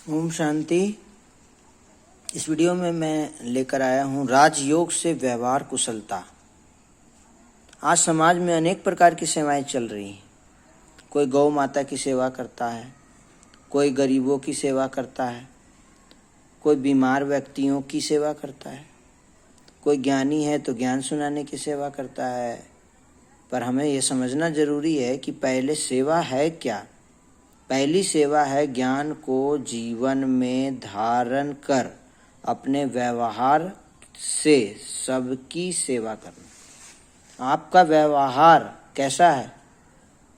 ओम शांति। इस वीडियो में मैं लेकर आया हूँ राजयोग से व्यवहार कुशलता। आज समाज में अनेक प्रकार की सेवाएं चल रही हैं। कोई गौ माता की सेवा करता है, कोई गरीबों की सेवा करता है, कोई बीमार व्यक्तियों की सेवा करता है, कोई ज्ञानी है तो ज्ञान सुनाने की सेवा करता है। पर हमें यह समझना जरूरी है कि पहले सेवा है क्या। पहली सेवा है ज्ञान को जीवन में धारण कर अपने व्यवहार से सबकी सेवा करना। आपका व्यवहार कैसा है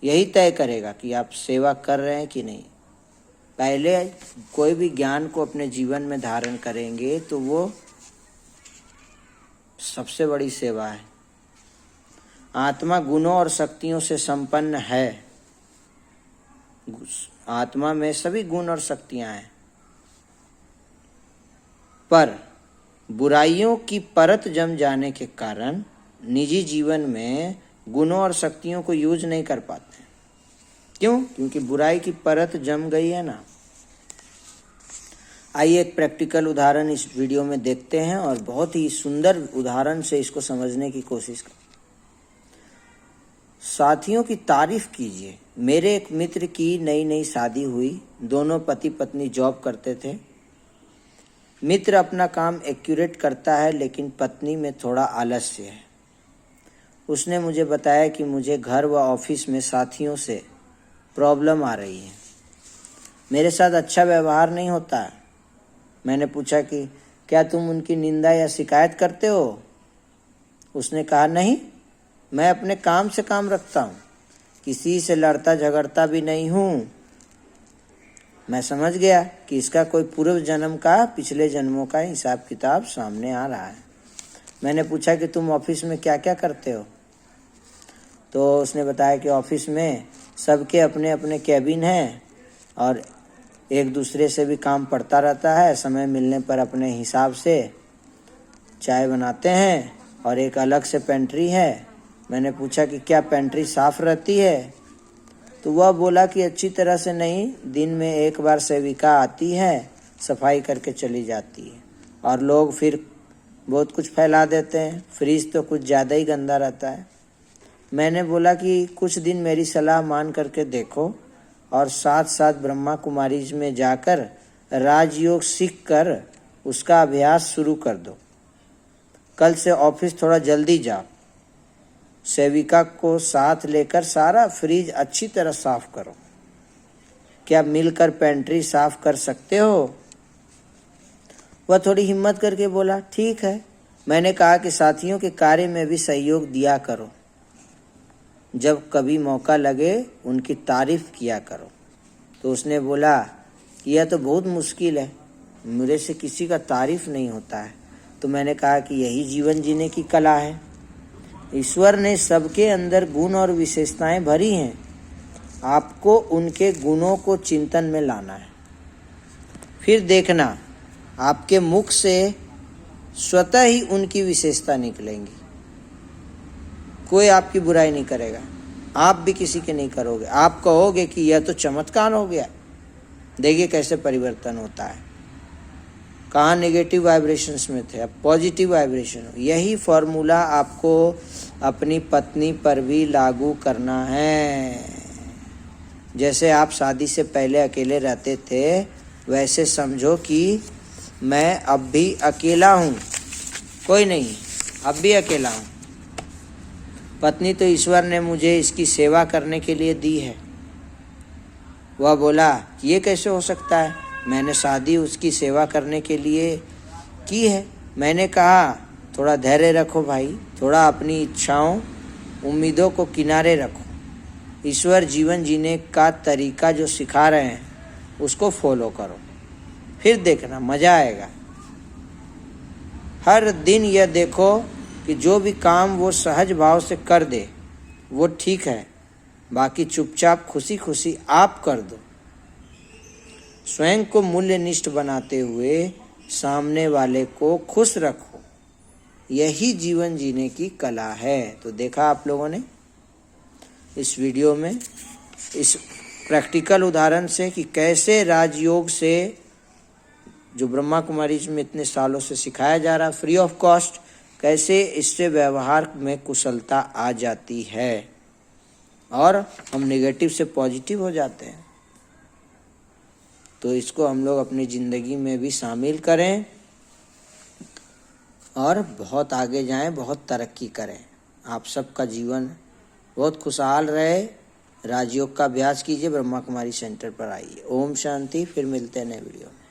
यही तय करेगा कि आप सेवा कर रहे हैं कि नहीं। पहले कोई भी ज्ञान को अपने जीवन में धारण करेंगे तो वो सबसे बड़ी सेवा है। आत्मा गुणों और शक्तियों से संपन्न है। आत्मा में सभी गुण और शक्तियां हैं, पर बुराइयों की परत जम जाने के कारण निजी जीवन में गुणों और शक्तियों को यूज नहीं कर पाते। क्यों? क्योंकि बुराई की परत जम गई है ना। आइए एक प्रैक्टिकल उदाहरण इस वीडियो में देखते हैं और बहुत ही सुंदर उदाहरण से इसको समझने की कोशिश करें। साथियों की तारीफ कीजिए। मेरे एक मित्र की नई नई शादी हुई। दोनों पति पत्नी जॉब करते थे। मित्र अपना काम एक्यूरेट करता है, लेकिन पत्नी में थोड़ा आलस्य है। उसने मुझे बताया कि मुझे घर व ऑफिस में साथियों से प्रॉब्लम आ रही है। मेरे साथ अच्छा व्यवहार नहीं होता है। मैंने पूछा कि क्या तुम उनकी निंदा या शिकायत करते हो? उसने कहा, नहीं, मैं अपने काम से काम रखता हूँ, किसी से लड़ता झगड़ता भी नहीं हूँ। मैं समझ गया कि इसका कोई पूर्व जन्म का, पिछले जन्मों का हिसाब किताब सामने आ रहा है। मैंने पूछा कि तुम ऑफिस में क्या क्या करते हो? तो उसने बताया कि ऑफिस में सबके अपने अपने कैबिन हैं और एक दूसरे से भी काम पड़ता रहता है। समय मिलने पर अपने हिसाब से चाय बनाते हैं और एक अलग से पेंट्री है। मैंने पूछा कि क्या पेंट्री साफ रहती है? तो वह बोला कि अच्छी तरह से नहीं, दिन में एक बार सेविका आती है, सफाई करके चली जाती है और लोग फिर बहुत कुछ फैला देते हैं। फ्रिज तो कुछ ज़्यादा ही गंदा रहता है। मैंने बोला कि कुछ दिन मेरी सलाह मान करके देखो और साथ साथ ब्रह्मा कुमारीज में जाकर राजयोग सीख कर उसका अभ्यास शुरू कर दो। कल से ऑफिस थोड़ा जल्दी जाओ। सेविका को साथ लेकर सारा फ्रिज अच्छी तरह साफ करो। क्या मिलकर पेंट्री साफ कर सकते हो? वह थोड़ी हिम्मत करके बोला, ठीक है। मैंने कहा कि साथियों के कार्य में भी सहयोग दिया करो। जब कभी मौका लगे उनकी तारीफ किया करो। तो उसने बोला कि यह तो बहुत मुश्किल है, मेरे से किसी का तारीफ नहीं होता है। तो मैंने कहा कि यही जीवन जीने की कला है। ईश्वर ने सबके अंदर गुण और विशेषताएं भरी हैं। आपको उनके गुणों को चिंतन में लाना है। फिर देखना आपके मुख से स्वतः ही उनकी विशेषता निकलेंगी। कोई आपकी बुराई नहीं करेगा, आप भी किसी के नहीं करोगे। आप कहोगे कि यह तो चमत्कार हो गया। देखिए कैसे परिवर्तन होता है। कहाँ नेगेटिव वाइब्रेशंस में थे, अब पॉजिटिव वाइब्रेशन हो। यही फॉर्मूला आपको अपनी पत्नी पर भी लागू करना है। जैसे आप शादी से पहले अकेले रहते थे, वैसे समझो कि मैं अब भी अकेला हूँ, कोई नहीं, अब भी अकेला हूँ। पत्नी तो ईश्वर ने मुझे इसकी सेवा करने के लिए दी है। वह बोला, ये कैसे हो सकता है? मैंने शादी उसकी सेवा करने के लिए की है। मैंने कहा, थोड़ा धैर्य रखो भाई, थोड़ा अपनी इच्छाओं उम्मीदों को किनारे रखो। ईश्वर जीवन जीने का तरीका जो सिखा रहे हैं उसको फॉलो करो, फिर देखना मज़ा आएगा। हर दिन यह देखो कि जो भी काम वो सहज भाव से कर दे वो ठीक है, बाकी चुपचाप खुशी खुशी आप कर दो। स्वयं को मूल्यनिष्ठ बनाते हुए सामने वाले को खुश रखो। यही जीवन जीने की कला है। तो देखा आप लोगों ने इस वीडियो में इस प्रैक्टिकल उदाहरण से कि कैसे राजयोग से जो ब्रह्मा कुमारी में इतने सालों से सिखाया जा रहा है फ्री ऑफ कॉस्ट, कैसे इससे व्यवहार में कुशलता आ जाती है और हम नेगेटिव से पॉजिटिव हो जाते हैं। तो इसको हम लोग अपनी ज़िंदगी में भी शामिल करें और बहुत आगे जाएं, बहुत तरक्की करें। आप सबका जीवन बहुत खुशहाल रहे। राजयोग का अभ्यास कीजिए, ब्रह्मा कुमारी सेंटर पर आइए। ओम शांति। फिर मिलते हैं नए वीडियो में।